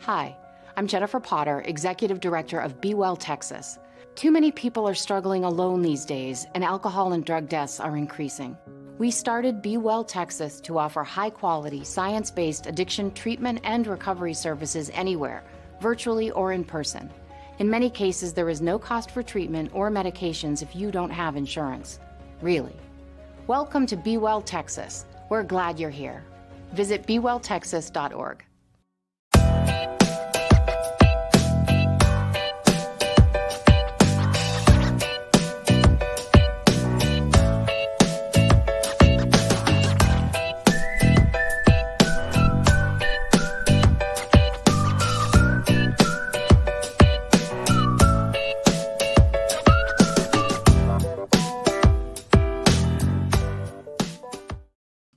Hi, I'm Jennifer Potter, Executive Director of Be Well Texas. Too many people are struggling alone these days, and alcohol and drug deaths are increasing. We started Be Well Texas to offer high-quality, science-based addiction treatment and recovery services anywhere, virtually or in person. In many cases, there is no cost for treatment or medications if you don't have insurance. Really. Welcome to Be Well Texas. We're glad you're here. Visit bewelltexas.org.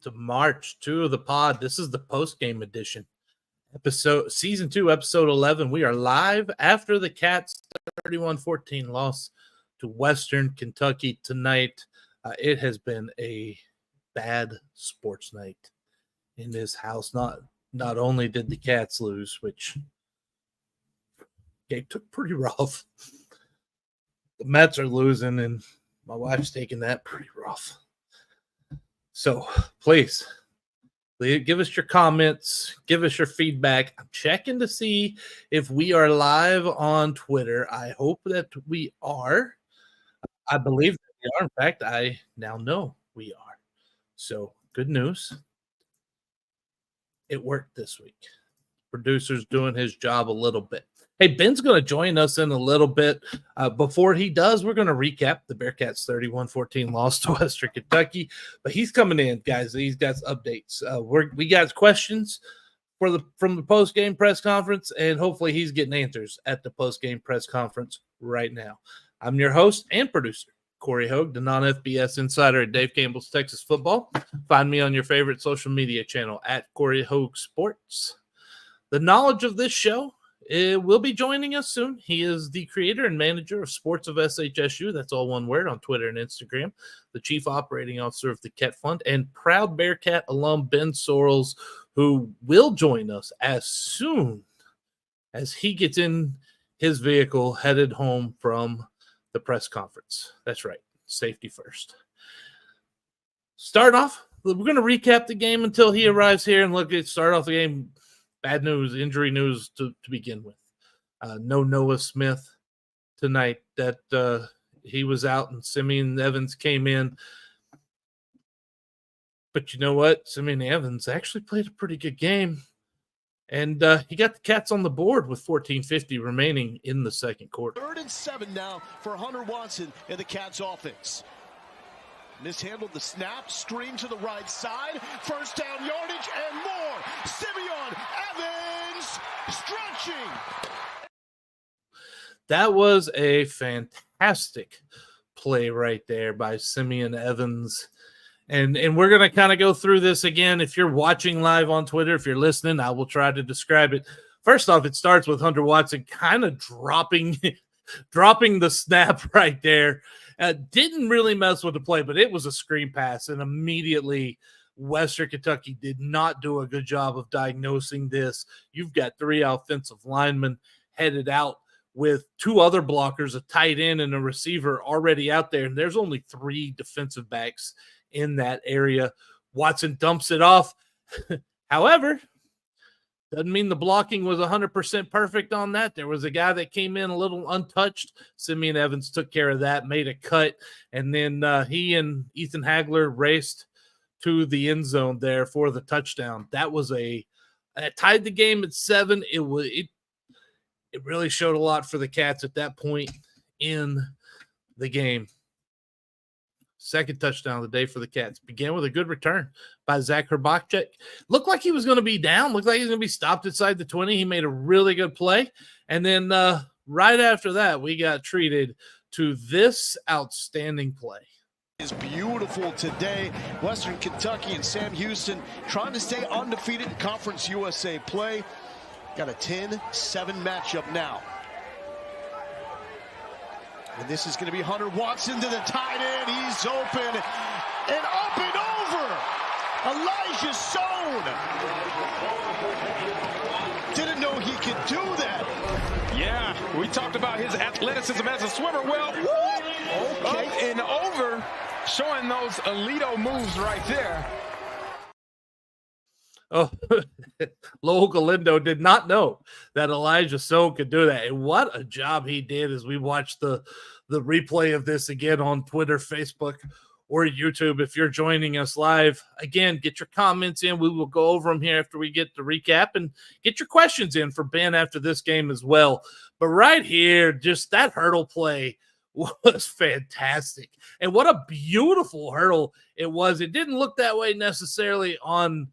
To March 2 of the pod. This is the post-game edition. Season 2, episode 11. We are live after the Cats 31-14 loss to Western Kentucky tonight. It has been a bad sports night in this house. Not only did the Cats lose, which Gabe took pretty rough. The Mets are losing, and my wife's taking that pretty rough. So please give us your comments, give us your feedback. I'm checking to see if we are live on Twitter. I hope that we are. I believe that we are. In fact, I now know we are. So good news. It worked this week. Producer's doing his job a little bit. Hey, Ben's going to join us in a little bit. Before he does, we're going to recap the Bearcats 31-14 loss to Western Kentucky. But he's coming in, guys. He's got updates. We got questions from the post-game press conference, and hopefully he's getting answers at the post-game press conference right now. I'm your host and producer, Corey Hogue, the non-FBS insider at Dave Campbell's Texas Football. Find me on your favorite social media channel at Corey Hogue Sports. The knowledge of this show will be joining us soon. He is the creator and manager of Sports of SHSU. That's all one word on Twitter and Instagram. The chief operating officer of the Ket Fund, and proud Bearcat alum Ben Sorrells, who will join us as soon as he gets in his vehicle headed home from the press conference. That's right. Safety first. Start off. We're going to recap the game until he arrives here and start off the game. Bad news, injury news to begin with. No Noah Smith tonight. That he was out, and Simeon Evans came in. But you know what? Simeon Evans actually played a pretty good game. And he got the Cats on the board with 14:50 remaining in the second quarter. 3rd and 7 now for Hunter Watson and the Cats offense. Mishandled the snap, screen to the right side, first down yardage and more. Simeon Evans stretching. That was a fantastic play right there by Simeon Evans. And we're going to kind of go through this again. If you're watching live on Twitter, if you're listening, I will try to describe it. First off, it starts with Hunter Watson kind of dropping the snap right there. Didn't really mess with the play, but it was a screen pass, and immediately Western Kentucky did not do a good job of diagnosing this. You've got 3 offensive linemen headed out with 2 other blockers, a tight end and a receiver already out there, and there's only 3 defensive backs in that area. Watson dumps it off. However, doesn't mean the blocking was 100% perfect on that. There was a guy that came in a little untouched. Simeon Evans took care of that, made a cut, and then he and Ethan Hagler raced to the end zone there for the touchdown. That was tied the game at 7. It really showed a lot for the Cats at that point in the game. Second touchdown of the day for the Cats. Began with a good return by Zach Herbachek. Looked like he was going to be down. Looked like he was going to be stopped inside the 20. He made a really good play. And then right after that, we got treated to this outstanding play. Is beautiful today. Western Kentucky and Sam Houston trying to stay undefeated in Conference USA play. Got a 10-7 matchup now. And this is going to be Hunter Watson to the tight end. He's open and up and over. Elijah Stone. Didn't know he could do that. Yeah, we talked about his athleticism as a swimmer. Well, Okay. up and over, showing those Alito moves right there. Oh, Lowell Galindo did not know that Elijah Stone could do that. And what a job he did as we watched the replay of this again on Twitter, Facebook, or YouTube. If you're joining us live, again, get your comments in. We will go over them here after we get the recap, and get your questions in for Ben after this game as well. But right here, just that hurdle play was fantastic. And what a beautiful hurdle it was. It didn't look that way necessarily on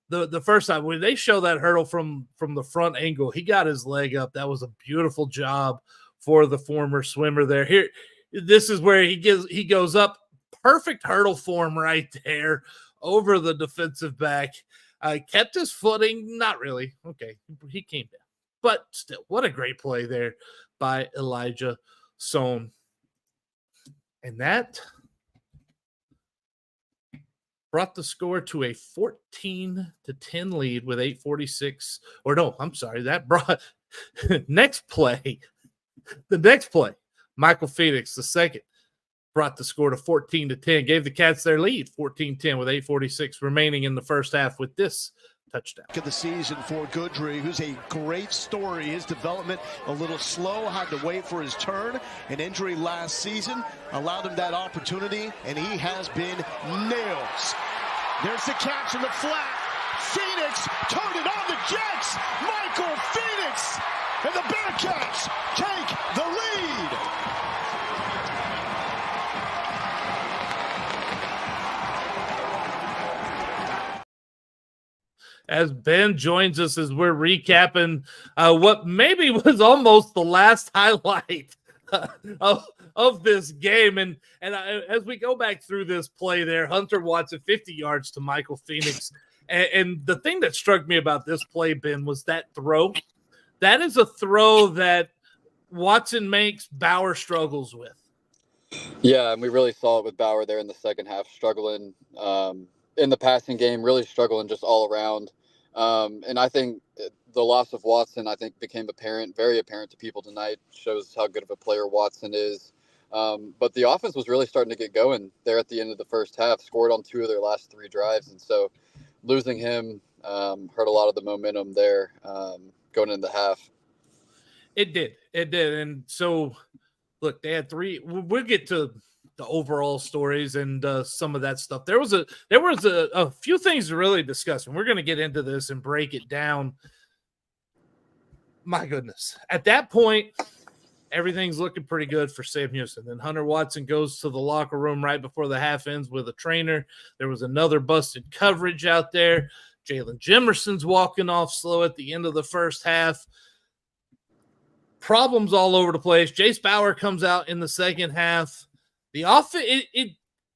the first time. When they show that hurdle from the front angle, he got his leg up. That was a beautiful job for the former swimmer there. Here, this is where he goes up. Perfect hurdle form right there over the defensive back. Kept his footing. Not really. Okay, he came down. But still, what a great play there by Elijah Stone. And that brought the score to a 14-10 lead with 8:46. Or no, I'm sorry. That brought the next play, Michael Phoenix, the second, brought the score to 14-10, gave the Cats their lead 14-10 with 8:46 remaining in the first half with this touchdown. Of the season for Goodry, who's a great story. His development a little slow, had to wait for his turn. An injury last season allowed him that opportunity, and he has been nails. There's the catch in the flat. Phoenix turned it on the Jets. Michael Phoenix and the Bearcats take the lead. As Ben joins us as we're recapping what maybe was almost the last highlight of this game. And as we go back through this play there, Hunter Watson, 50 yards to Michael Phoenix. And the thing that struck me about this play, Ben, was that throw. That is a throw that Watson makes, Bauer struggles with. Yeah, and we really saw it with Bauer there in the second half, struggling in the passing game, really struggling just all around. And I think the loss of Watson, I think, became very apparent to people tonight. Shows how good of a player Watson is. But the offense was really starting to get going there at the end of the first half, scored on 2 of their last 3 drives. And so losing him hurt a lot of the momentum there going into the half. It did. And so, look, they had 3. We'll get to the overall stories and some of that stuff. There was a few things to really discuss, and we're going to get into this and break it down. My goodness. At that point, everything's looking pretty good for Sam Houston. Then Hunter Watson goes to the locker room right before the half ends with a trainer. There was another busted coverage out there. Jalen Jimerson's walking off slow at the end of the first half. Problems all over the place. Jace Bauer comes out in the second half. The offense,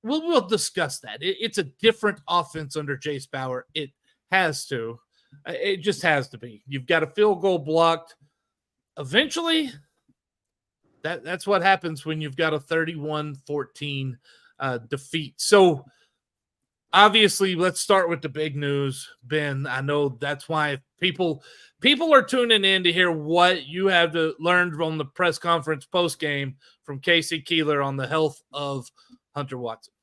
we'll discuss that. It's a different offense under Jace Bauer. It has to. It just has to be. You've got a field goal blocked. Eventually, that's what happens when you've got a 31-14 defeat. So, obviously, let's start with the big news, Ben. I know that's why people are tuning in to hear what you have to learn from the press conference post-game from Casey Keeler on the health of Hunter Watson.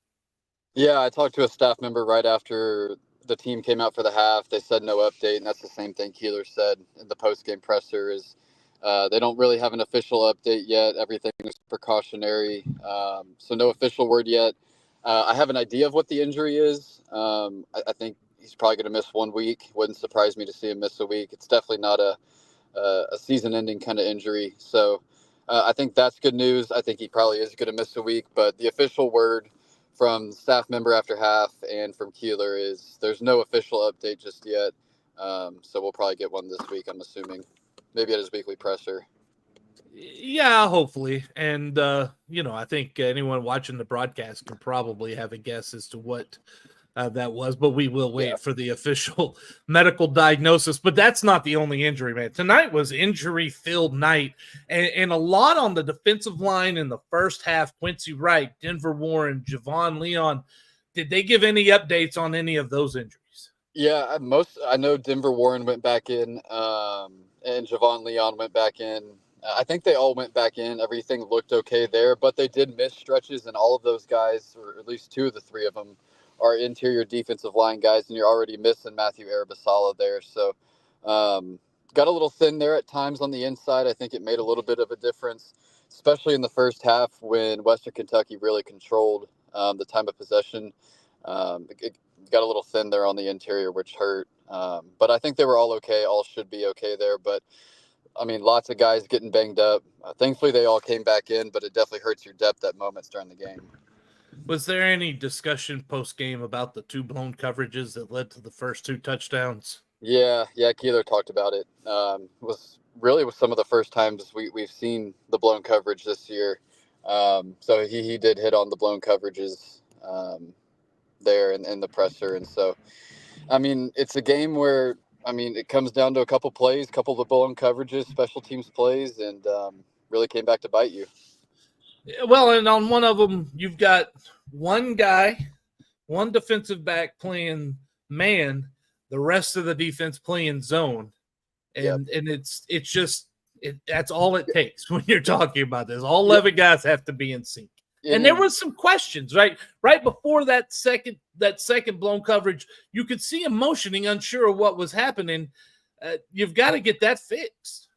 Yeah, I talked to a staff member right after the team came out for the half. They said no update, and that's the same thing Keeler said in the post-game presser is they don't really have an official update yet. Everything is precautionary, so no official word yet. I have an idea of what the injury is. I think he's probably going to miss 1 week. Wouldn't surprise me to see him miss a week. It's definitely not a season-ending kind of injury. So I think that's good news. I think he probably is going to miss a week. But the official word from staff member after half and from Keeler is there's no official update just yet. So we'll probably get one this week, I'm assuming. Maybe at his weekly presser. Yeah, hopefully. And, I think anyone watching the broadcast can probably have a guess as to what that was, but we will wait for the official medical diagnosis. But that's not the only injury, man. Tonight was injury-filled night, and a lot on the defensive line in the first half. Quincy Wright, Denver Warren, Javon Leon, did they give any updates on any of those injuries? Yeah, I know Denver Warren went back in, and Javon Leon went back in. I think they all went back in. Everything looked okay there, but they did miss stretches, and all of those guys, or at least two of the three of them, are interior defensive line guys, and you're already missing Matthew Arabasala there. So got a little thin there at times on the inside. I think it made a little bit of a difference, especially in the first half when Western Kentucky really controlled the time of possession. It got a little thin there on the interior, which hurt. But I think they were all okay. All should be okay there. But, I mean, lots of guys getting banged up. Thankfully, they all came back in, but it definitely hurts your depth at moments during the game. Was there any discussion post-game about the two blown coverages that led to the first two touchdowns? Yeah, Keeler talked about it. Was some of the first times we've seen the blown coverage this year. So he did hit on the blown coverages there in the presser. And so, I mean, it's a game where, I mean, it comes down to a couple plays, couple of the blown coverages, special teams plays, and really came back to bite you. Well, and on one of them, you've got one guy, one defensive back playing man, the rest of the defense playing zone. And it's just that's all it takes when you're talking about this. All 11 guys have to be in sync. And there was some questions, right before that second blown coverage. You could see him motioning, unsure of what was happening. You've got to get that fixed.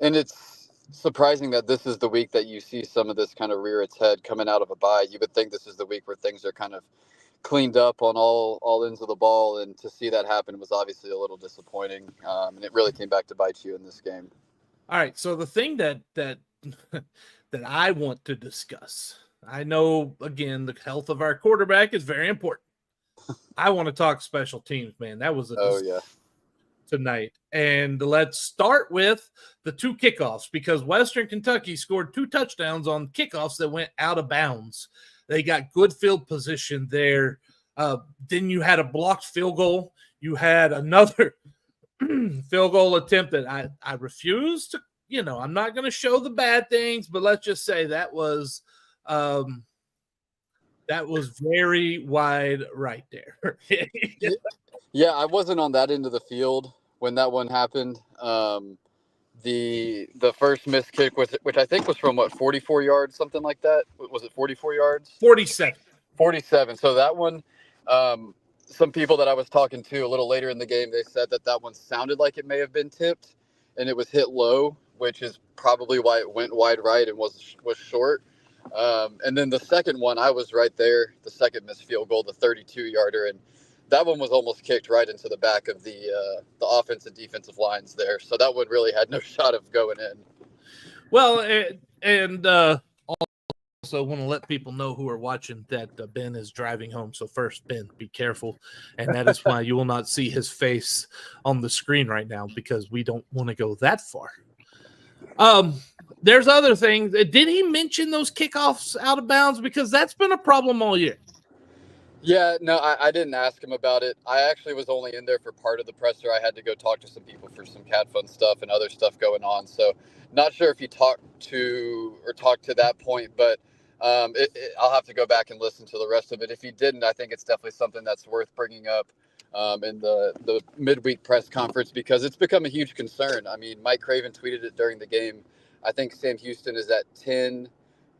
And it's surprising that this is the week that you see some of this kind of rear its head coming out of a bye. You would think this is the week where things are kind of cleaned up on all ends of the ball, and to see that happen was obviously a little disappointing. And it really came back to bite you in this game. All right, so the thing that I want to discuss, I know, again, the health of our quarterback is very important. I want to talk special teams, man. That was tonight. And let's start with the two kickoffs, because Western Kentucky scored two touchdowns on kickoffs that went out of bounds. They got good field position there. Then you had a blocked field goal. You had another field goal attempt that I refuse to, I'm not going to show the bad things, but let's just say that was very wide right there. Yeah, I wasn't on that end of the field when that one happened. The first missed kick, which I think was from 44 yards, something like that. Was it 44 yards? 47. So that one, some people that I was talking to a little later in the game, they said that one sounded like it may have been tipped, and it was hit low, which is probably why it went wide right and was short. And then the second one, I was right there. The second missed field goal, the 32-yarder, and that one was almost kicked right into the back of the offensive and defensive lines there. So that one really had no shot of going in. Well, and also want to let people know who are watching that Ben is driving home. So first, Ben, be careful. And that is why you will not see his face on the screen right now, because we don't want to go that far. There's other things. Did he mention those kickoffs out of bounds? Because that's been a problem all year. Yeah, no, I didn't ask him about it. I actually was only in there for part of the presser. I had to go talk to some people for some Cat Fun stuff and other stuff going on. So not sure if he talked to that point, but I'll have to go back and listen to the rest of it. If he didn't, I think it's definitely something that's worth bringing up in the midweek press conference, because it's become a huge concern. I mean, Mike Craven tweeted it during the game. I think Sam Houston is at 10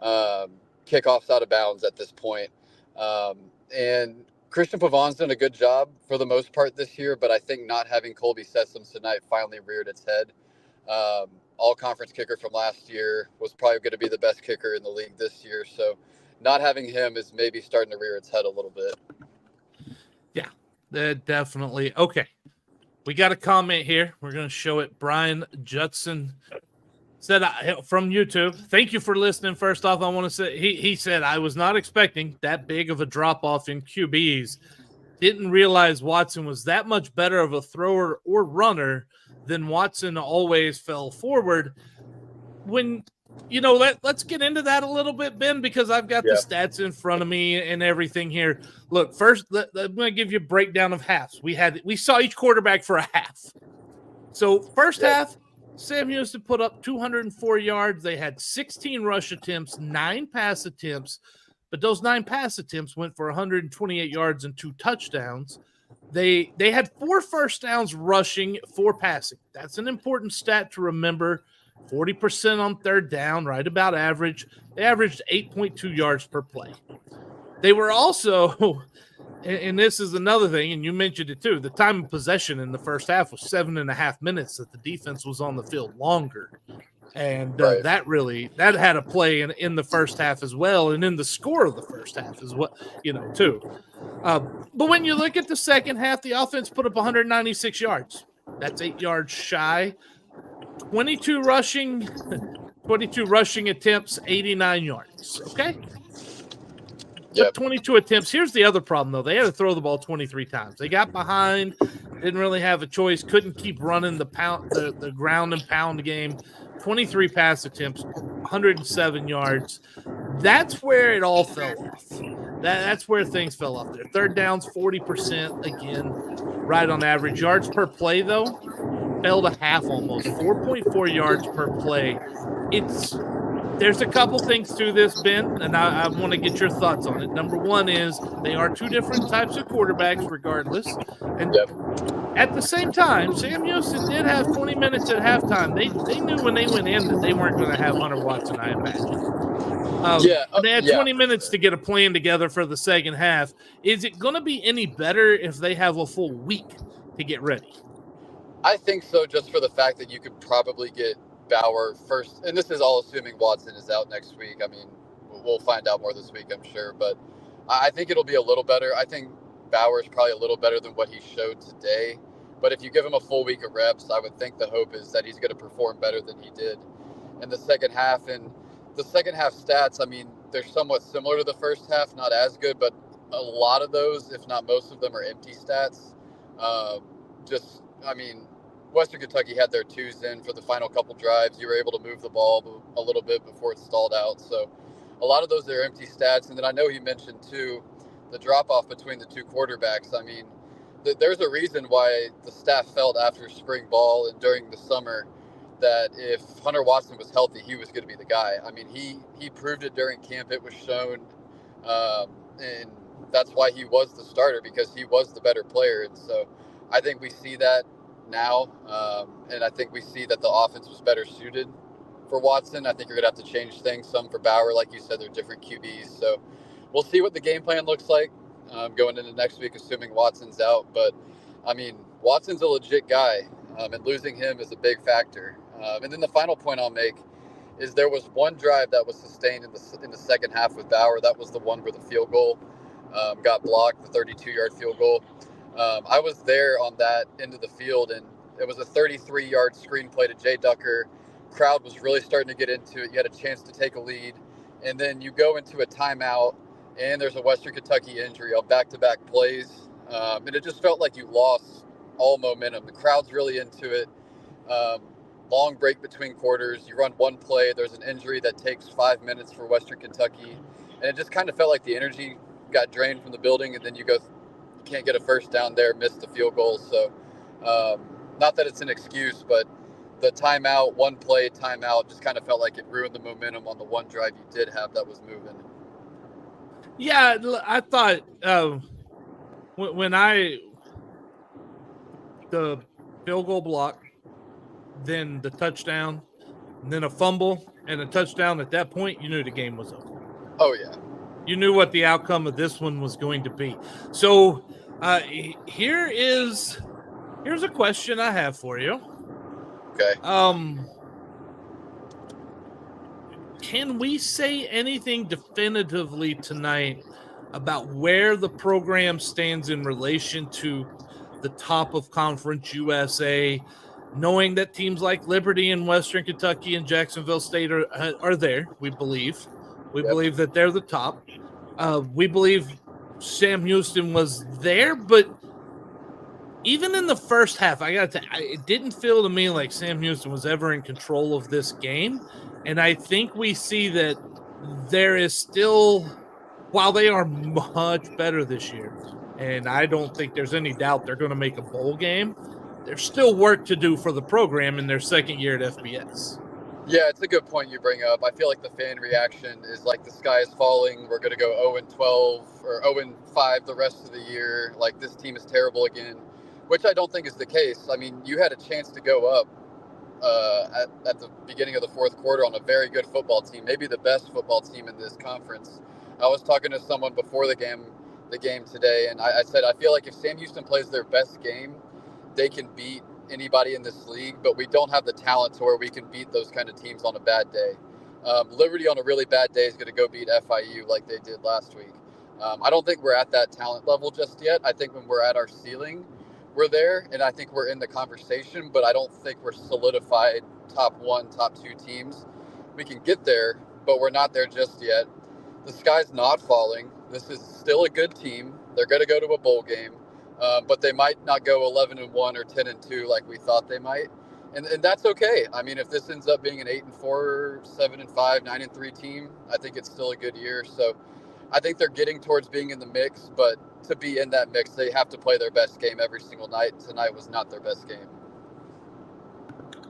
kickoffs out of bounds at this point. And Christian Pavon's done a good job for the most part this year, but I think not having Colby Sessoms tonight finally reared its head. All-conference kicker from last year, was probably going to be the best kicker in the league this year. So not having him is maybe starting to rear its head a little bit. Yeah, definitely. Okay, we got a comment here. We're going to show it. Brian Judson said from YouTube, thank you for listening. First off, I want to say he said, I was not expecting that big of a drop-off in QBs. Didn't realize Watson was that much better of a thrower or runner than Watson always fell forward. When, let's get into that a little bit, Ben, because I've got the stats in front of me and everything here. Look, first, I'm going to give you a breakdown of halves. We saw each quarterback for a half. So first half, Sam Houston put up 204 yards. They had 16 rush attempts, 9 pass attempts, but those 9 pass attempts went for 128 yards and 2 touchdowns. They had 4 first downs rushing, 4 passing. That's an important stat to remember. 40% on third down, right about average. They averaged 8.2 yards per play. They were also, and this is another thing, and you mentioned it too, the time of possession in the first half was 7.5 minutes that the defense was on the field longer. And Right. that had a play in the first half as well, and in the score of the first half as well, too. But when you look at the second half, the offense put up 196 yards. That's 8 yards shy. 22 rushing attempts, 89 yards. Okay? Yep. 22 attempts. Here's the other problem, though. They had to throw the ball 23 times. They got behind, didn't really have a choice, couldn't keep running the ground and pound game. 23 pass attempts, 107 yards. That's where it all fell off. That's where things fell off there. Third downs, 40%, again, right on average. Yards per play, though, fell to half almost, 4.4 yards per play. There's a couple things to this, Ben, and I want to get your thoughts on it. Number one is they are 2 different types of quarterbacks regardless. And at the same time, Sam Houston did have 20 minutes at halftime. They knew when they went in that they weren't going to have Hunter Watson, I imagine. They had 20 minutes to get a plan together for the second half. Is it going to be any better if they have a full week to get ready? I think so, just for the fact that you could probably get Bauer first, and this is all assuming Watson is out next week. I mean, we'll find out more this week, I'm sure, but I think it'll be a little better. I think Bauer is probably a little better than what he showed today, but if you give him a full week of reps, I would think the hope is that he's going to perform better than he did in the second half. And the second half stats, I mean, they're somewhat similar to the first half, not as good, but a lot of those, if not most of them, are empty stats. Western Kentucky had their 2s in for the final couple drives. You were able to move the ball a little bit before it stalled out. So a lot of those are empty stats. And then I know he mentioned, too, the drop-off between the 2 quarterbacks. I mean, there's a reason why the staff felt after spring ball and during the summer that if Hunter Watson was healthy, he was going to be the guy. I mean, he proved it during camp. It was shown. And that's why he was the starter, because he was the better player. And so I think we see that now, and I think we see that the offense was better suited for Watson. I think you're going to have to change things some for Bauer. Like you said, they're different QBs. So we'll see what the game plan looks like going into next week, assuming Watson's out. But, I mean, Watson's a legit guy, and losing him is a big factor. And then the final point I'll make is there was one drive that was sustained in the second half with Bauer. That was the one where the field goal got blocked, the 32-yard field goal. I was there on that end of the field, and it was a 33-yard screen play to Jay Ducker. Crowd was really starting to get into it. You had a chance to take a lead, and then you go into a timeout, and there's a Western Kentucky injury on back-to-back plays, and it just felt like you lost all momentum. The crowd's really into it. Long break between quarters. You run one play. There's an injury that takes 5 minutes for Western Kentucky, and it just kind of felt like the energy got drained from the building, and then you can't get a first down there, missed the field goal. So not that it's an excuse, but the timeout, one play timeout, just kind of felt like it ruined the momentum on the one drive you did have that was moving. Yeah, I thought the field goal block, then the touchdown, and then a fumble and a touchdown, at that point, you knew the game was over. Oh, yeah. You knew what the outcome of this one was going to be. So here's a question I have for you. Okay. Can we say anything definitively tonight about where the program stands in relation to the top of Conference USA, knowing that teams like Liberty and Western Kentucky and Jacksonville State are there? We believe. We believe that they're the top. We believe Sam Houston was there, but even in the first half, I got to tell you, it didn't feel to me like Sam Houston was ever in control of this game. And I think we see that there is still, while they are much better this year, and I don't think there's any doubt they're going to make a bowl game, there's still work to do for the program in their second year at FBS. Yeah, it's a good point you bring up. I feel like the fan reaction is like the sky is falling. We're going to go 0-12 or 0-5 the rest of the year. Like this team is terrible again, which I don't think is the case. I mean, you had a chance to go up at the beginning of the fourth quarter on a very good football team, maybe the best football team in this conference. I was talking to someone before the game today, and I said I feel like if Sam Houston plays their best game, they can beat anybody in this league, but we don't have the talent to where we can beat those kind of teams on a bad day. Liberty on a really bad day is going to go beat FIU like they did last week. I don't think we're at that talent level just yet. I think when we're at our ceiling, we're there, and I think we're in the conversation, but I don't think we're solidified top 1, top 2 teams. We can get there, but we're not there just yet. The sky's not falling. This is still a good team. They're going to go to a bowl game. But they might not go 11-1 or 10-2 like we thought they might, and that's okay. I mean, if this ends up being an 8-4, 7-5, 9-3 team, I think it's still a good year. So, I think they're getting towards being in the mix. But to be in that mix, they have to play their best game every single night. Tonight was not their best game.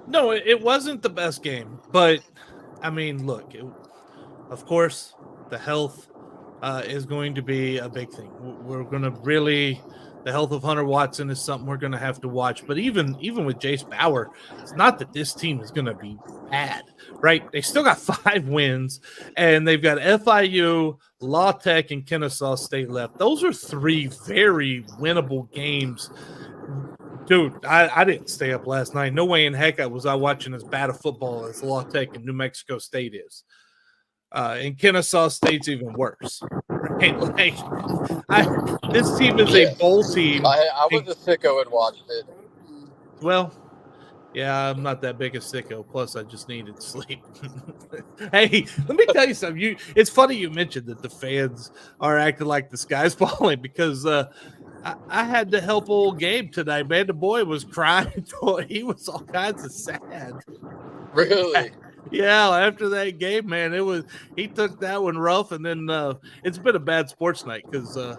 No, it wasn't the best game, but I mean, look, of course, the health is going to be a big thing. We're going to really. The health of Hunter Watson is something we're going to have to watch. But even with Jace Bauer, it's not that this team is going to be bad, right? They still got 5 wins, and they've got FIU, La Tech, and Kennesaw State left. Those are 3 very winnable games. Dude, I didn't stay up last night. No way in heck I was watching as bad a football as La Tech and New Mexico State is. And Kennesaw State's even worse. Right? Like, this team is a bowl team. I was a sicko and watched it. Well, yeah, I'm not that big a sicko. Plus, I just needed sleep. Hey, let me tell you something. It's funny you mentioned that the fans are acting like the sky's falling because I had to help old Gabe tonight, man. The boy was crying. He was all kinds of sad. Really? Yeah, after that game, man, he took that one rough, and then it's been a bad sports night because, I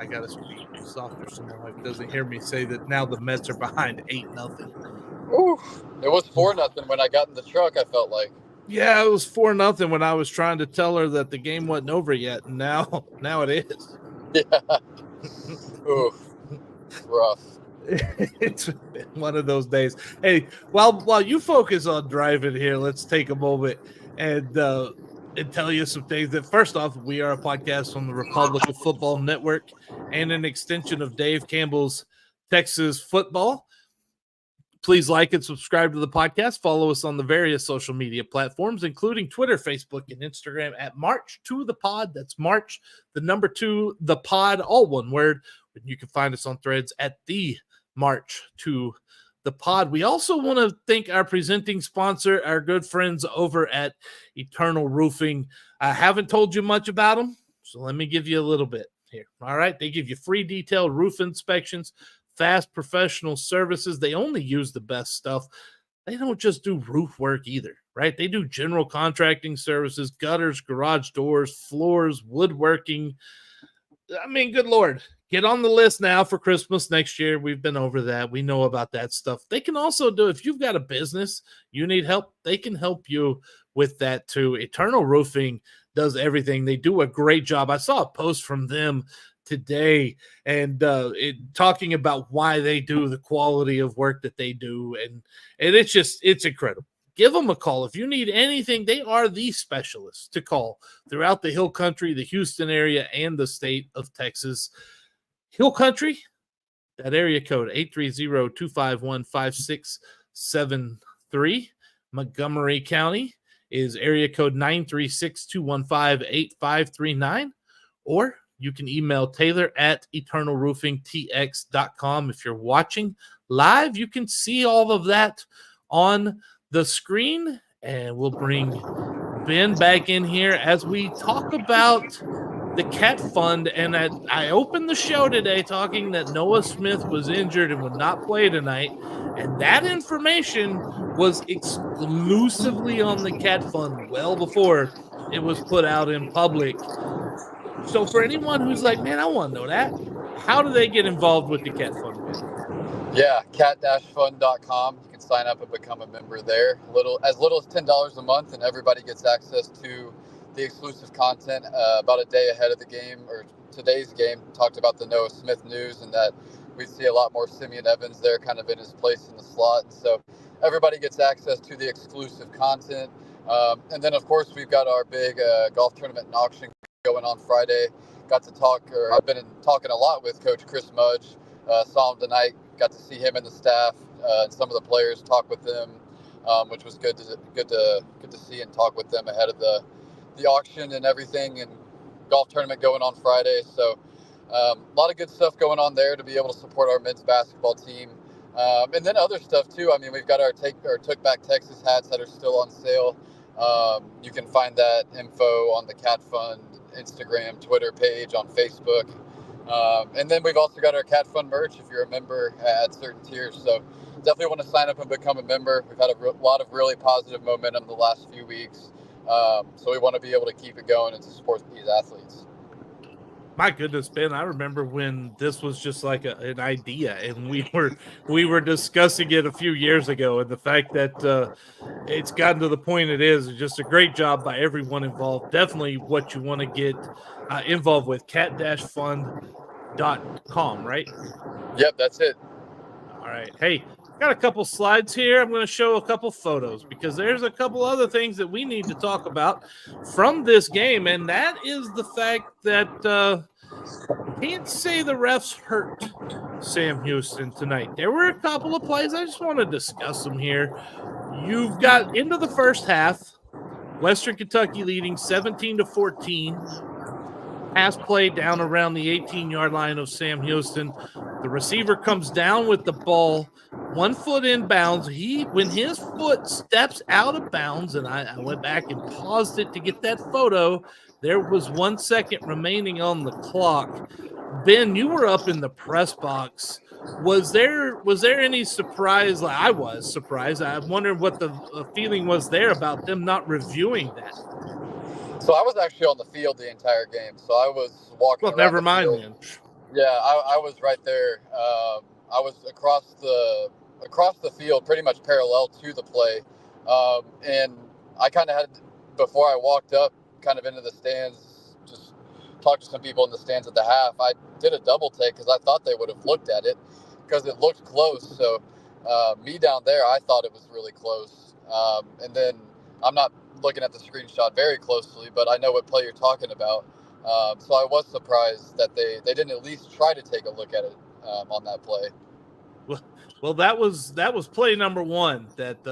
got to speak softer so my wife doesn't hear me say that now the Mets are behind 8-0. Ooh, it was 4-0 when I got in the truck, I felt like. Yeah, it was 4-0 when I was trying to tell her that the game wasn't over yet, and now it is. Yeah. Ooh, rough. It's been one of those days. Hey, while you focus on driving here, let's take a moment and tell you some things. That first off, we are a podcast on the Republic of Football Network and an extension of Dave Campbell's Texas Football. Please like and subscribe to the podcast. Follow us on the various social media platforms, including Twitter, Facebook, and Instagram at March to the Pod. That's March, the number 2, the Pod, all one word. You can find us on Threads at the March to the Pod. We also want to thank our presenting sponsor, our good friends over at Eternal Roofing. I haven't told you much about them, so let me give you a little bit here. All right, they give you free detailed roof inspections, fast professional services. They only use the best stuff. They don't just do roof work either, right? They do general contracting services, gutters, garage doors, floors, woodworking. I mean, good Lord. Get on the list now for Christmas next year. We've been over that. We know about that stuff. They can also do, if you've got a business, you need help, they can help you with that too. Eternal Roofing does everything. They do a great job. I saw a post from them today and talking about why they do the quality of work that they do. And it's incredible. Give them a call. If you need anything, they are the specialists to call throughout the Hill Country, the Houston area, and the state of Texas. Hill Country, that area code 830-251-5673. Montgomery County is area code 936-215-8539. Or you can email Taylor at eternalroofingtx.com. If you're watching live, you can see all of that on the screen. And we'll bring Ben back in here as we talk about the Cat Fund. And I opened the show today talking that Noah Smith was injured and would not play tonight. And that information was exclusively on the Cat Fund well before it was put out in public. So for anyone who's like, man, I want to know that, how do they get involved with the Cat Fund? Yeah, cat-fund.com. You can sign up and become a member there. As little as $10 a month, and everybody gets access to the exclusive content about a day ahead of the game, or today's game. Talked about the Noah Smith news, and that we see a lot more Simeon Evans there kind of in his place in the slot. And so everybody gets access to the exclusive content. And then, of course, we've got our big golf tournament and auction going on Friday. I've been talking a lot with Coach Chris Mudge. Saw him tonight. Got to see him and the staff and some of the players, talk with them, which was good to see and talk with them ahead of the auction and everything, and golf tournament going on Friday. So a lot of good stuff going on there to be able to support our men's basketball team. And then other stuff too. I mean, we've got our Took Back Texas hats that are still on sale. You can find that info on the Cat Fund Instagram, Twitter page, on Facebook. And then we've also got our Cat Fund merch if you're a member at certain tiers. So definitely want to sign up and become a member. We've had a lot of really positive momentum the last few weeks. So we want to be able to keep it going and to support these athletes. My goodness, Ben, I remember when this was just like an idea, and we were discussing it a few years ago, and the fact that it's gotten to the point it is just a great job by everyone involved. Definitely what you want to get involved with, cat-fund.com, right? Yep, that's it. All right. Hey, got a couple slides here. I'm going to show a couple photos because there's a couple other things that we need to talk about from this game, and that is the fact that can't say the refs hurt Sam Houston tonight. There were a couple of plays. I just want to discuss them here. You've got into the first half, Western Kentucky leading 17-14. Pass play down around the 18-yard line of Sam Houston. The receiver comes down with the ball, 1 foot in bounds. When his foot steps out of bounds, and I went back and paused it to get that photo, there was 1 second remaining on the clock. Ben, you were up in the press box. Was there any surprise? Like, I was surprised. I wondered what the feeling was there about them not reviewing that. So I was actually on the field the entire game. So I was walking. Well, never mind then. Yeah, I was right there. I was across the field, pretty much parallel to the play, and I kind of had, before I walked up, kind of into the stands, just talked to some people in the stands at the half. I did a double take because I thought they would have looked at it because it looked close. So me down there, I thought it was really close, and then I'm not looking at the screenshot very closely, but I know what play you're talking about. So I was surprised that they didn't at least try to take a look at it on that play. Well, that was play number one that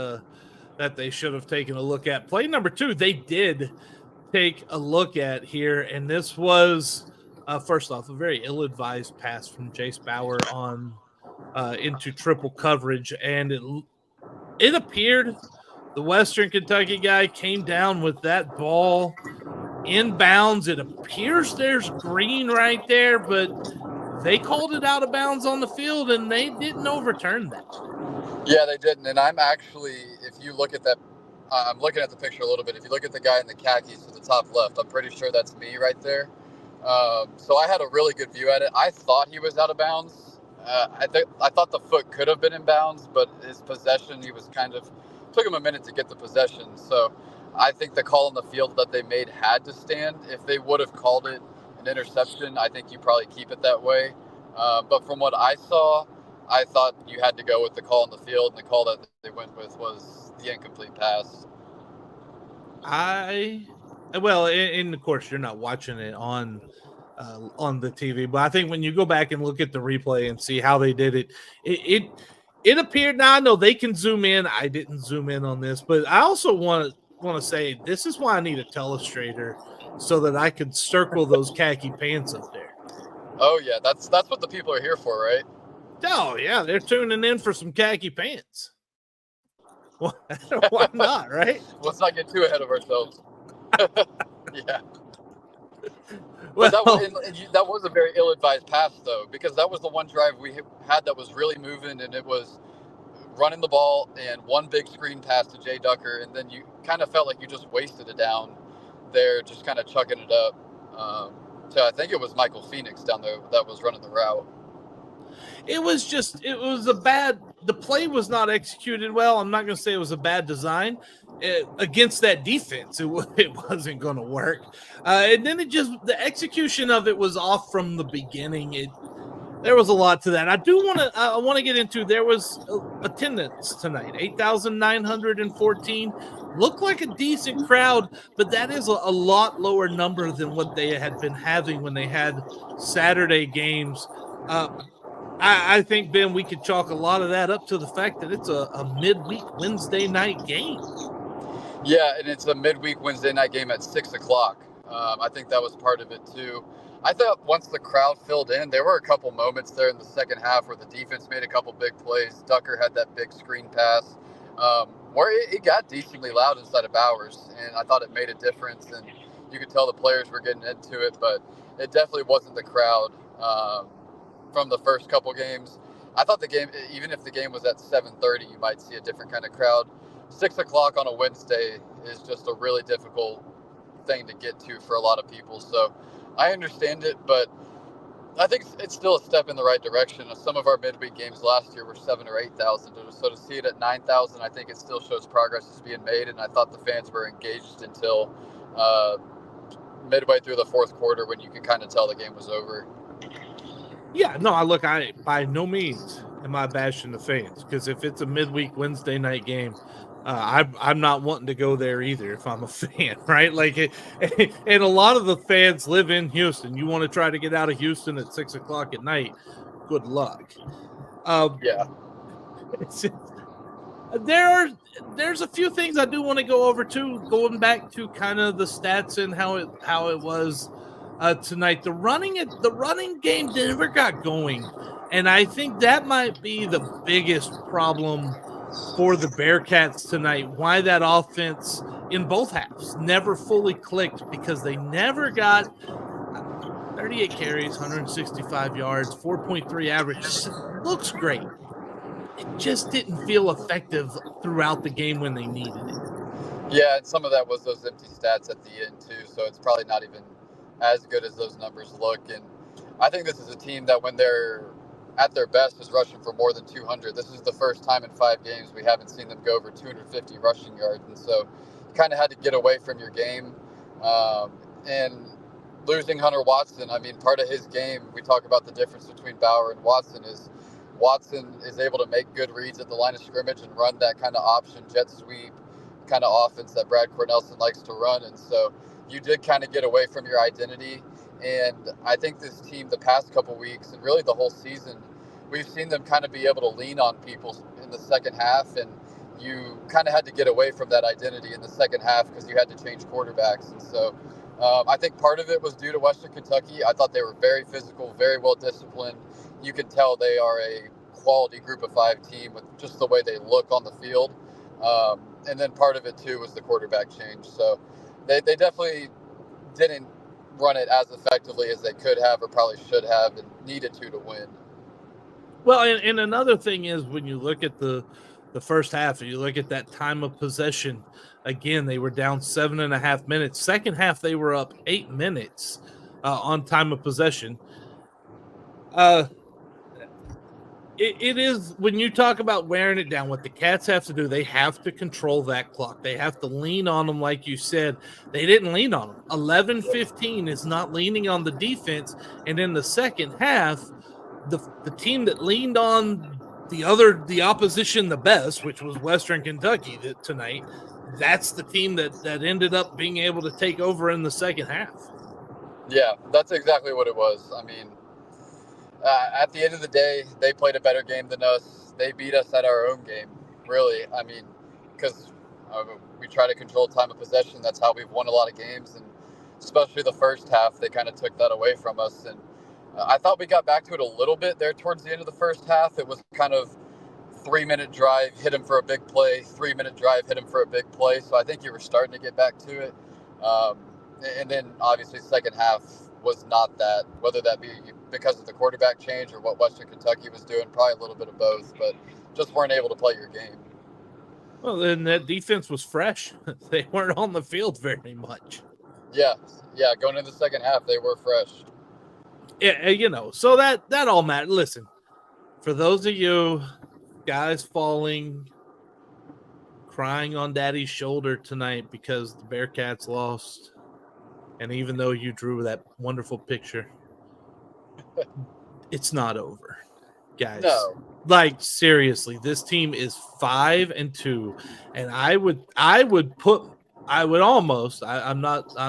they should have taken a look at. Play number two, they did take a look at here, and this was first off a very ill-advised pass from Jace Bauer on into triple coverage, and it appeared the Western Kentucky guy came down with that ball inbounds. It appears there's green right there, but they called it out of bounds on the field, and they didn't overturn that. Yeah, they didn't. And I'm actually, if you look at that, I'm looking at the picture a little bit. If you look at the guy in the khakis to the top left, I'm pretty sure that's me right there. So I had a really good view at it. I thought he was out of bounds. I thought the foot could have been in bounds, but his possession, he was kind of, took him a minute to get the possession. So I think the call on the field that they made had to stand. If they would have called it an interception, I think you probably keep it that way. But from what I saw, I thought you had to go with the call on the field, and the call that they went with was the incomplete pass. Well, and of course you're not watching it on the TV, but I think when you go back and look at the replay and see how they did it, it appeared. Now I know they can zoom in. I didn't zoom in on this, but I also want to say this is why I need a telestrator so that I can circle those khaki pants up there. Oh yeah, that's what the people are here for, right? Oh yeah, they're tuning in for some khaki pants. Why not, right? Let's not get too ahead of ourselves. Yeah. Well, that was a very ill-advised pass, though, because that was the one drive we had that was really moving, and it was running the ball and one big screen pass to Jay Ducker, and then you kind of felt like you just wasted it down there, just kind of chucking it up. So I think it was Michael Phoenix down there that was running the route. It was a bad the play was not executed well. I'm not going to say it was a bad design. Against that defense, it wasn't going to work. And then the execution of it was off from the beginning. There was a lot to that. I want to get into, there was attendance tonight, 8,914. Looked like a decent crowd, but that is a lot lower number than what they had been having when they had Saturday games. I think, Ben, we could chalk a lot of that up to the fact that it's a midweek Wednesday night game. Yeah, and it's a midweek Wednesday night game at 6 o'clock. I think that was part of it, too. I thought once the crowd filled in, there were a couple moments there in the second half where the defense made a couple big plays. Ducker had that big screen pass where it got decently loud inside of Bowers, and I thought it made a difference, and you could tell the players were getting into it, but it definitely wasn't the crowd from the first couple games. I thought the game, even if the game was at 7:30, you might see a different kind of crowd. 6 o'clock on a Wednesday is just a really difficult thing to get to for a lot of people. So I understand it, but I think it's still a step in the right direction. Some of our midweek games last year were 7,000 or 8,000. So to see it at 9,000, I think it still shows progress is being made. And I thought the fans were engaged until midway through the fourth quarter when you could kind of tell the game was over. Yeah, no, I by no means am I bashing the fans, because if it's a midweek Wednesday night game, I'm not wanting to go there either if I'm a fan, right? Like, and a lot of the fans live in Houston. You want to try to get out of Houston at 6 o'clock at night, good luck. Yeah. There's a few things I do want to go over too, going back to kind of the stats and how it was tonight. The running game never got going, and I think that might be the biggest problem for the Bearcats tonight. Why that offense in both halves never fully clicked, because they never got 38 carries, 165 yards, 4.3 average. Looks great. It just didn't feel effective throughout the game when they needed it. Yeah, and some of that was those empty stats at the end too, so it's probably not even as good as those numbers look. And I think this is a team that when they're at their best is rushing for more than 200. This is the first time in 5 games we haven't seen them go over 250 rushing yards. And so you kind of had to get away from your game. And losing Hunter Watson, I mean, part of his game, we talk about the difference between Bauer and Watson is able to make good reads at the line of scrimmage and run that kind of option jet sweep kind of offense that Brad Cornelsen likes to run. And so you did kind of get away from your identity. And I think this team, the past couple weeks and really the whole season, we've seen them kind of be able to lean on people in the second half. And you kind of had to get away from that identity in the second half because you had to change quarterbacks. And so I think part of it was due to Western Kentucky. I thought they were very physical, very well disciplined. You can tell they are a quality group of 5 team with just the way they look on the field. And then part of it too was the quarterback change. So they definitely didn't run it as effectively as they could have or probably should have and needed to win. Well, and another thing is when you look at the first half and you look at that time of possession, again, they were down 7.5 minutes. Second half, they were up 8 minutes on time of possession. It is, when you talk about wearing it down, what the Cats have to do, they have to control that clock. They have to lean on them, like you said. They didn't lean on them. 11-15 is not leaning on the defense. And in the second half, the team that leaned on the opposition the best, which was Western Kentucky tonight, that's the team that ended up being able to take over in the second half. Yeah, that's exactly what it was. I mean, at the end of the day, they played a better game than us. They beat us at our own game, really. I mean, because we try to control time of possession. That's how we've won a lot of games. And especially the first half, they kind of took that away from us. And I thought we got back to it a little bit there towards the end of the first half. It was kind of 3-minute drive, hit him for a big play, 3-minute drive, hit him for a big play. So I think you were starting to get back to it. And then obviously second half was not that, whether that be because of the quarterback change or what Western Kentucky was doing, probably a little bit of both, but just weren't able to play your game. Well, then that defense was fresh. They weren't on the field very much. Yeah, going into the second half, they were fresh. Yeah, so that all matters. Listen, for those of you guys falling, crying on daddy's shoulder tonight because the Bearcats lost. And even though you drew that wonderful picture, it's not over, guys. No. Like, seriously, this team is 5-2, and I'm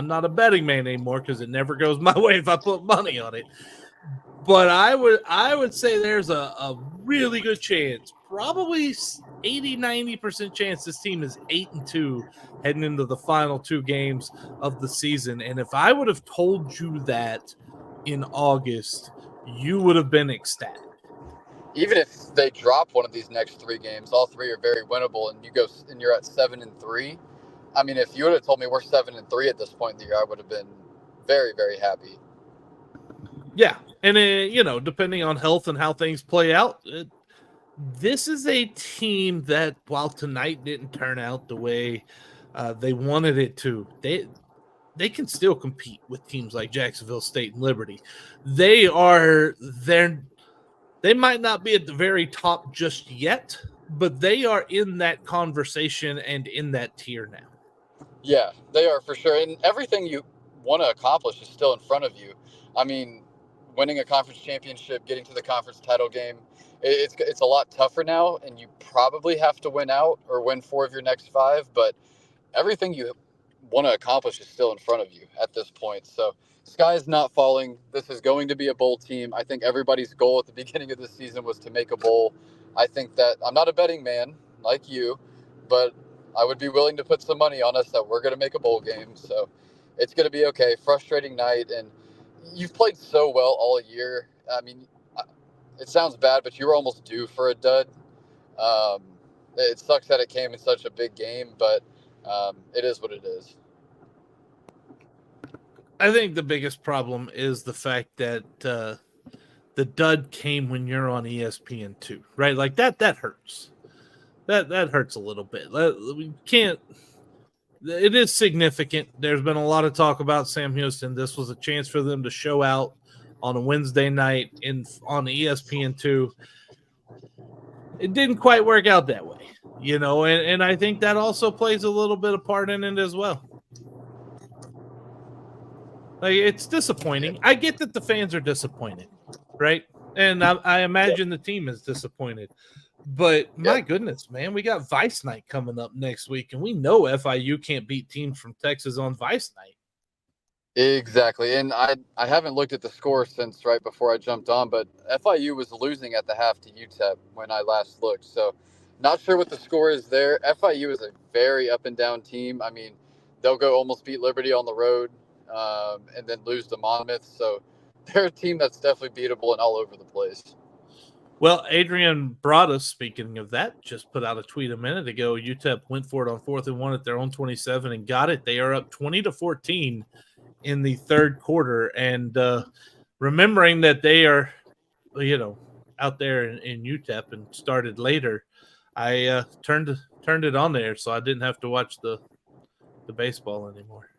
not a betting man anymore because it never goes my way if I put money on it. But I would say there's a really good chance, probably 80-90% chance this team is 8-2 heading into the final 2 games of the season. And if I would have told you that in August, you would have been ecstatic. Even if they drop one of these next 3 games, all 3 are very winnable, and you're at 7-3. I mean, if you would have told me we're 7-3 at this point in the year, I would have been very, very happy. Yeah, and depending on health and how things play out, this is a team that, while tonight didn't turn out the way they wanted it to, they can still compete with teams like Jacksonville State and Liberty. They might not be at the very top just yet, but they are in that conversation and in that tier now. Yeah, they are for sure. And everything you want to accomplish is still in front of you. I mean, winning a conference championship, getting to the conference title game, it's a lot tougher now, and you probably have to win out or win 4 of your next 5. But everything you want to accomplish is still in front of you at this point. So sky's not falling. This is going to be a bowl team. I think everybody's goal at the beginning of the season was to make a bowl. I think that I'm not a betting man like you, but I would be willing to put some money on us that we're going to make a bowl game. So it's going to be okay. Frustrating night. And you've played so well all year. I mean, it sounds bad, but you were almost due for a dud. It sucks that it came in such a big game, but it is what it is. I think the biggest problem is the fact that the dud came when you're on ESPN2, right? Like that hurts. That hurts a little bit. We can't. It is significant. There's been a lot of talk about Sam Houston. This was a chance for them to show out on a Wednesday night on ESPN2. It didn't quite work out that way, and I think that also plays a little bit of part in it as well. Like, it's disappointing. I get that the fans are disappointed, right? And I imagine the team is disappointed. But my goodness, man, we got Vice Night coming up next week, and we know FIU can't beat teams from Texas on Vice Night. Exactly. And I haven't looked at the score since right before I jumped on, but FIU was losing at the half to UTEP when I last looked. So not sure what the score is there. FIU is a very up and down team. I mean, they'll go almost beat Liberty on the road and then lose to Monmouth. So they're a team that's definitely beatable and all over the place. Well, Adrian Broadus, speaking of that, just put out a tweet a minute ago. UTEP went for it on 4th and 1 at their own 27 and got it. They are up 20-14 in the third quarter. And remembering that they are, out there in UTEP and started later, I turned it on there so I didn't have to watch the baseball anymore.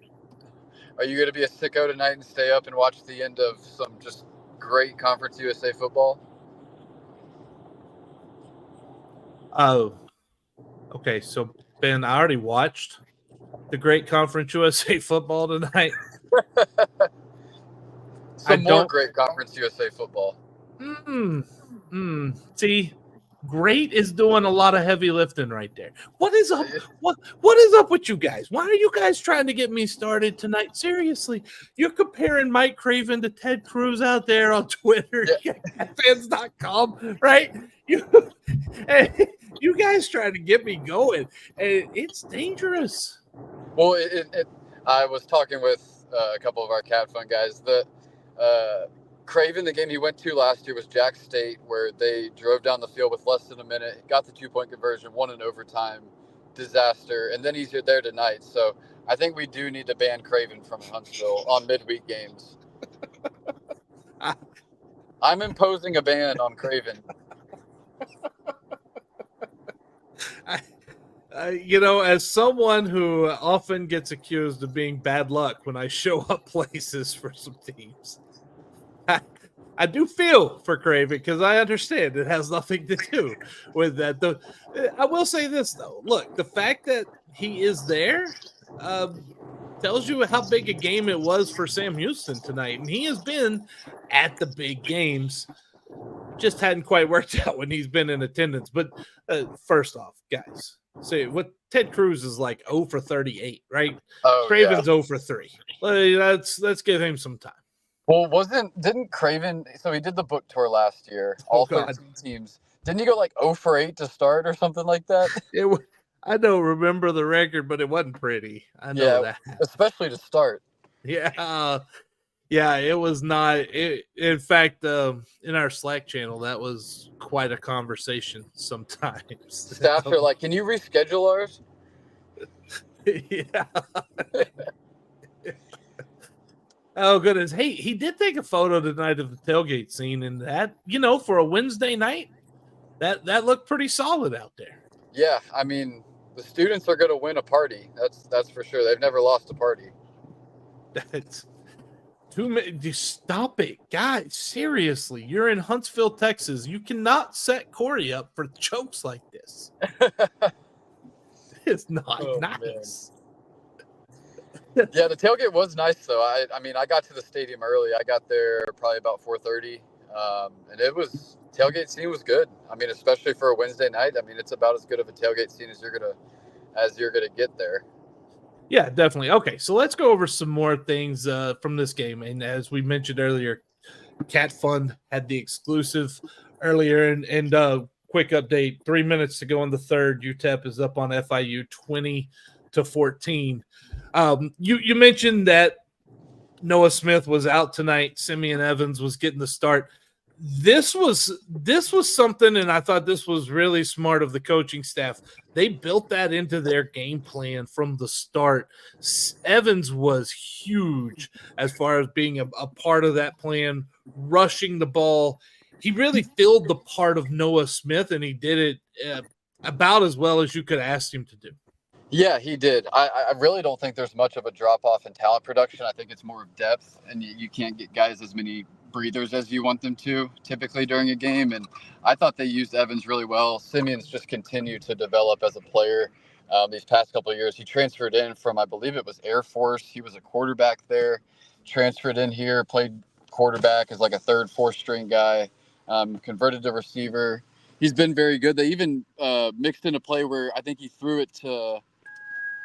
Are you going to be a sicko tonight and stay up and watch the end of some just great Conference USA football? Oh, okay. So, Ben, I already watched the great Conference USA football tonight. Some more great Conference USA football. See, great is doing a lot of heavy lifting right there. What is up? What is up with you guys? Why are you guys trying to get me started tonight? Seriously, you're comparing Mike Craven to Ted Cruz out there on Twitter, fans.com, right? You guys trying to get me going, and it's dangerous. Well, I was talking with a couple of our Cat Fun guys. Craven, the game he went to last year was Jack State, where they drove down the field with less than a minute, got the 2-point conversion, won in overtime, disaster, and then he's there tonight. So I think we do need to ban Craven from Huntsville on midweek games. I'm imposing a ban on Craven. As someone who often gets accused of being bad luck when I show up places for some teams, I do feel for Craven because I understand it has nothing to do with that. I will say this though: look, the fact that he is there tells you how big a game it was for Sam Houston tonight, and he has been at the big games. Just hadn't quite worked out when he's been in attendance. But first off, guys, say what Ted Cruz is like 0 for 38, right? Oh, Craven's yeah. 0 for 3. Let's give him some time. Well, didn't Craven? So he did the book tour last year, all 13 teams. Didn't he go like 0 for 8 to start or something like that? I don't remember the record, but it wasn't pretty. I know that, especially to start. Yeah. Yeah, it was not. In fact, in our Slack channel, that was quite a conversation sometimes. Staff are like, can you reschedule ours? Yeah. Oh, goodness. Hey, he did take a photo tonight of the tailgate scene, and that, for a Wednesday night, that looked pretty solid out there. Yeah, I mean, the students are going to win a party. That's for sure. They've never lost a party. That's too many. Stop it, guys. Seriously, you're in Huntsville, Texas. You cannot set Corey up for jokes like this. It's not nice. Yeah, the tailgate was nice though. I mean, I got to the stadium early. I got there probably about 4:30, and tailgate scene was good. I mean, especially for a Wednesday night. I mean, it's about as good of a tailgate scene as you're gonna get there. Yeah, definitely. Okay, so let's go over some more things from this game. And as we mentioned earlier, Cat Fund had the exclusive earlier. And quick update: 3 minutes to go in the third. UTEP is up on FIU 20-14. You mentioned that Noah Smith was out tonight. Simeon Evans was getting the start. This was something, and I thought this was really smart of the coaching staff. They built that into their game plan from the start. Evans was huge as far as being a part of that plan, rushing the ball. He really filled the part of Noah Smith, and he did it about as well as you could ask him to do. Yeah, he did. I really don't think there's much of a drop-off in talent production. I think it's more of depth, and you can't get guys as many breathers as you want them to typically during a game. And I thought they used Evans really well. Simeon's just continued to develop as a player these past couple of years. He transferred in from, I believe it was Air Force. He was a quarterback there, transferred in here, played quarterback as like a third, fourth string guy, converted to receiver. He's been very good. They even mixed in a play where I think he threw it to,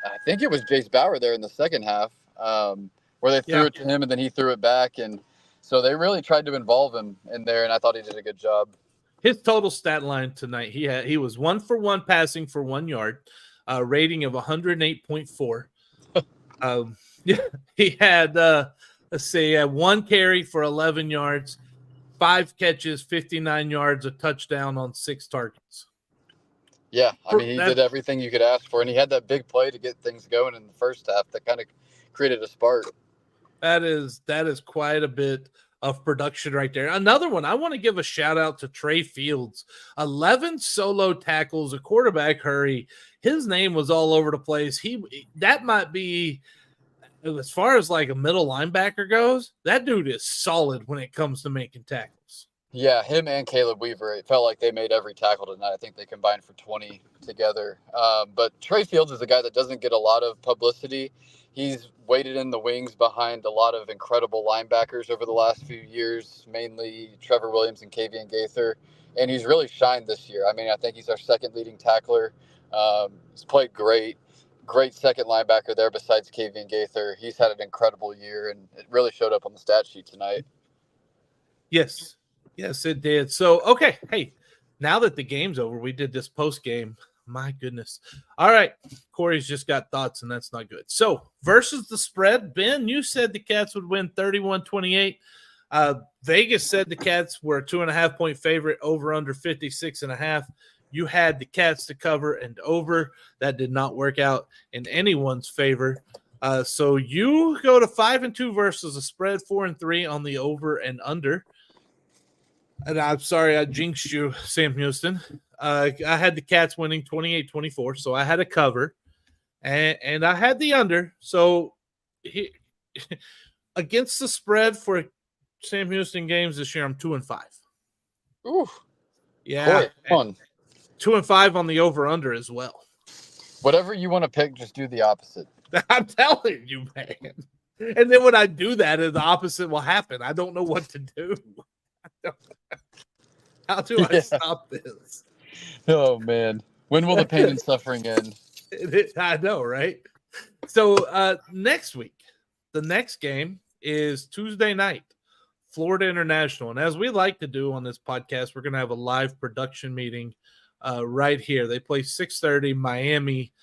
I think it was Jace Bauer there in the second half, where they threw it to him and then he threw it back. And so they really tried to involve him in there, and I thought he did a good job. His total stat line tonight, he was 1 for 1 passing for 1 yard, rating of 108.4. He had let's see, 1 carry for 11 yards, 5 catches, 59 yards, a touchdown on 6 targets. Yeah, I mean, he did everything you could ask for, and he had that big play to get things going in the first half that kind of created a spark. That is quite a bit of production right there. Another one, I want to give a shout out to Trey Fields. 11 solo tackles, a quarterback hurry. His name was all over the place. That might be, as far as like a middle linebacker goes, that dude is solid when it comes to making tackles. Yeah, him and Caleb Weaver, it felt like they made every tackle tonight. I think they combined for 20 together. But Trey Fields is a guy that doesn't get a lot of publicity. He's waited in the wings behind a lot of incredible linebackers over the last few years, mainly Trevor Williams and Kavian Gaither. And he's really shined this year. I mean, I think he's our second leading tackler. He's played great second linebacker there besides Kavian Gaither. He's had an incredible year, and it really showed up on the stat sheet tonight. Yes, it did. So, okay, hey, now that the game's over, we did this post-game. My goodness. All right, Corey's just got thoughts, and that's not good. So, versus the spread, Ben, you said the Cats would win 31-28. Vegas said the Cats were a 2.5-point favorite, over under 56.5. You had the Cats to cover and over. That did not work out in anyone's favor. So you go to 5-2 versus a spread 4-3 on the over and under. And I'm sorry I jinxed you, Sam Houston. I had the Cats winning 28-24, so I had a cover, and I had the under. So against the spread for Sam Houston games this year, I'm 2-5. Ooh, Yeah, Corey, 2-5 on the over/under as well. whatever you want to pick, just do the opposite. I'm telling you, man. And then when I do that, the opposite will happen. I don't know what to do. How do I stop this? Oh man, when will the pain and suffering end? I know, right? So next week, the next game is Tuesday night, Florida International. And as we like to do on this podcast, we're going to have a live production meeting right here. They play 6:30 Miami,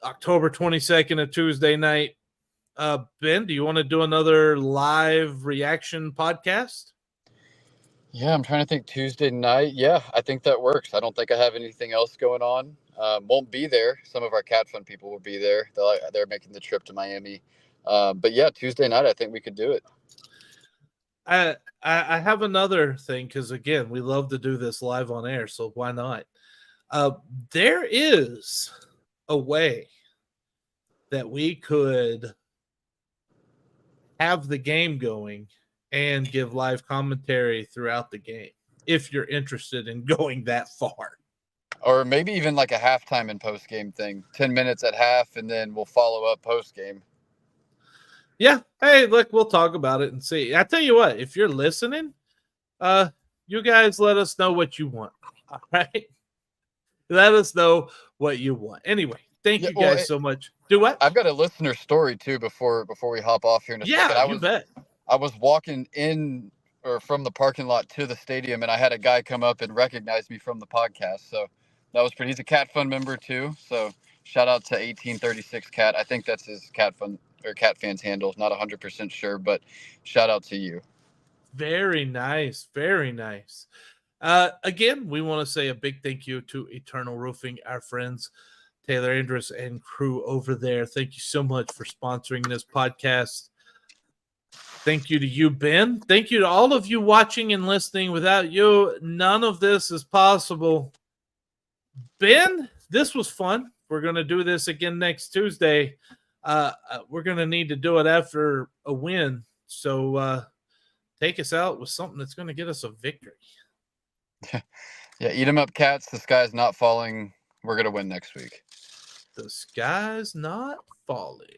October 22nd, a Tuesday night. Ben, do you want to do another live reaction podcast? Yeah, I'm trying to think. Tuesday night. Yeah, I think that works. I don't think I have anything else going on. Won't be there. Some of our Cat Fun people will be there. They're making the trip to Miami. But yeah, Tuesday night, I think we could do it. I have another thing because, again, we love to do this live on air, so why not? There is a way that we could have the game going and give live commentary throughout the game if you're interested in going that far. Or maybe even like a halftime and post game thing. 10 minutes at half, and then we'll follow up post game. Yeah. Hey, look, we'll talk about it and see. I tell you what, if you're listening, you guys let us know what you want. All right. Let us know what you want. Anyway, thank you guys so much. Do what? I've got a listener story too before we hop off here in a second. You bet. I was walking in or from the parking lot to the stadium, and I had a guy come up and recognize me from the podcast. So that was pretty. He's a Cat Fun member too. So shout out to 1836 Cat. I think that's his Cat Fun or Cat Fans handle. Not 100% sure, but shout out to you. Very nice. Very nice. Again, we want to say a big thank you to Eternal Roofing, our friends Taylor Andrus and crew over there. Thank you so much for sponsoring this podcast. Thank you to you, Ben. Thank you to all of you watching and listening. Without you, none of this is possible. Ben, this was fun. We're going to do this again next Tuesday. We're going to need to do it after a win. So take us out with something that's going to get us a victory. Yeah, eat 'em up, Cats. The sky's not falling. We're going to win next week. The sky's not falling.